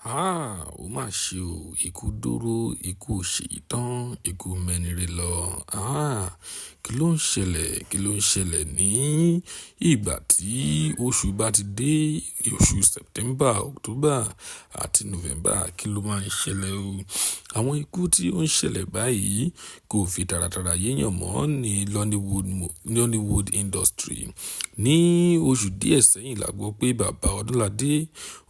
Ó mà ṣe o, ikú dóró, ikú ṣèyí tán, ikú mẹ́nire lọ. Kí ló ń ṣẹlẹ̀ ní ìgbà tí oṣù bá ti dé, oṣù September, October àti November, kí ló máa ń ṣẹlẹ̀ o? Àwọn ikú tí ó ń ṣẹlẹ̀ báyìí kò fi tàràtàrà yéèyàn mọ́ ní Nollywood industry. Ní oṣù díẹ̀ sẹ́yìn la gbọ́ pé bàbá Ọdúnládé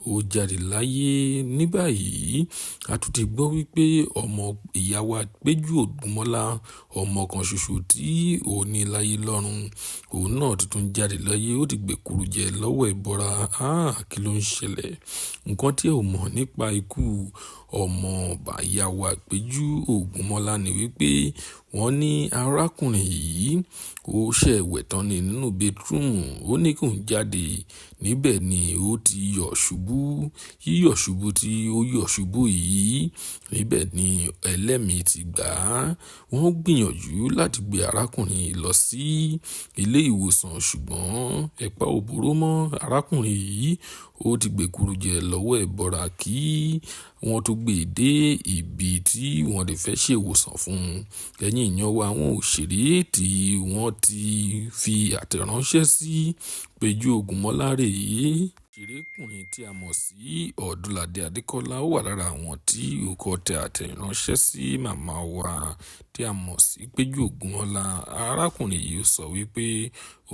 ó jáde láyé. Ní báyìí a tún ti gbọ́ wípé ọmọ ìyá wa PEJU Ògúnmọ́lá, ọmọ kan ṣoṣo tí ó ní láyé lọ́run, òun náà tuntun jáde láyé, ó ti gbèkúrú jẹ lọ́wọ́ ìbọra. Kí ló ń ṣẹlẹ̀? Nǹkan tí ẹ ò mọ̀ nípa ikú ọmọ ìyá wa PEJU Ògúnmọ́lá ni wípé wọ́n ní arákùnrin yìí ó ṣẹ̀ wẹ̀ tán ní nínú bedroom, ó ní kó ń jáde, níbẹ̀ ni ó ti yọ̀ ṣubú. Yíyọ̀ ṣubú tí ó yọ̀ ṣubú yìí, níbẹ̀ ni ẹlẹ́mìí ti gbà á. Wọ́n gbìyànjú láti gbé arákùnrin lọ sí ilé ìwòsàn, ṣùgbọ́n ẹ̀pà ò bóró mọ́. Arákùnrin yìí ó ti gbèkúrú jẹ lọ́wọ́ ìbọra kí wọ́n tó gbé dé ibi tí wọ́n lè fẹ́ ṣe ìwòsàn fún un. Ẹ̀yin èèyàn wa, àwọn òṣèré tí wọ́n ti fi àtẹ̀ránṣẹ́ sí PEJU Ògúnmọ́lá rèé. Òṣèrékùnrin tí a mọ̀ sí ODUNLADE ADEKOLA ó wà lára àwọn tí ó kọ tẹ àtẹ̀ránṣẹ́ sí màmá wa tí a mọ̀ sí PEJU Ògúnmọ́lá. Arákùnrin yìí sọ wípé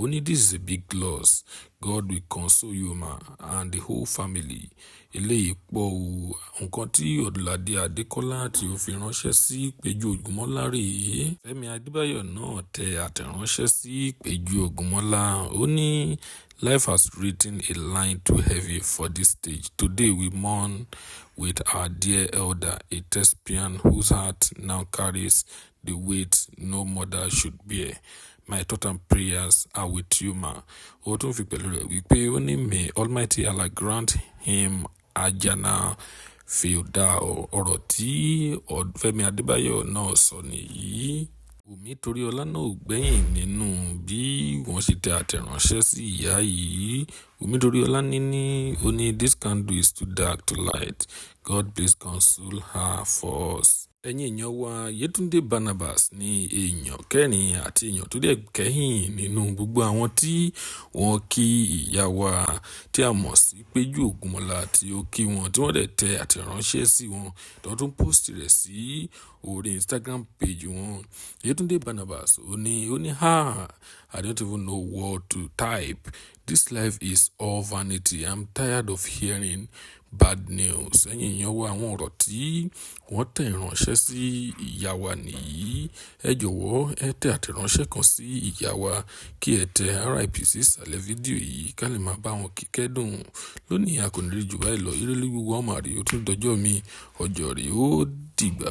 ó ní this is a big loss. God will console you ma and the whole family. Eléyìí pọ̀ o. Nǹkan tí ODUNLADE ADEKOLA tí ó fi ránṣẹ́ sí PEJU Ògúnmọ́lá rèé. FEMI ADEBAYO náà tẹ àtẹ̀ránṣẹ́ sí PEJU Ògúnmọ́lá. Ó ní life has written a line too heavy for this stage. Today we mourn with our dear elder, a thespian whose heart now carries the weight no mother should bear. My thoughts and prayers are with you, ma. Ó tún fi pẹ̀lú rẹ̀ wípé ó ní may Almighty Allah grant him ajana fìdá. Ọ̀rọ̀ tí FEMI ADEBAYO náà sọ nìyí. Wùmí Toríọlá náà ò gbẹ̀yìn nínú bí wọ́n ṣe tẹ àtẹ̀ránṣẹ́ sí ìyá yìí. Wùmí Toríọlá ó ní this candle is too dark to light. God please console her for us. Ẹ̀yin èèyàn wa, Yétúndé Barnabas ní èèyàn kẹrin àti èèyàn tó dẹ̀ kẹ́yìn nínú gbogbo àwọn tí wọ́n kí ìyá wa tí a mọ̀ sí PEJU Ògúnmọ́lá, tí ó kí wọn tí wọ́n dẹ̀ tẹ àtẹ̀ránṣẹ́ sí wọn tó tún post rẹ̀ sí orí Instagram page wọn. Yétúndé Barnabas ó ní I don't even know what to type. This life is all vanity. I'm tired of hearing bad news. Ẹ̀yin èèyàn wa, àwọn ọ̀rọ̀ tí wọ́n tẹ ìránṣẹ́ sí ìyá wa nìyí. Ẹ jọ̀wọ́ ẹ tẹ àtẹ̀ránṣẹ́ kan sí ìyá wa kí ẹ tẹ RIP sí ìsàlẹ̀ fídíò yìí ká lè máa bá wọn kíkẹ́dùn. Lónìí a kò ní rí jù báyìí lọ. Ire lé gbogbo ọmọ àrí ó tún dọjọ́ mi, ọjọ́ rí ó dìgbà.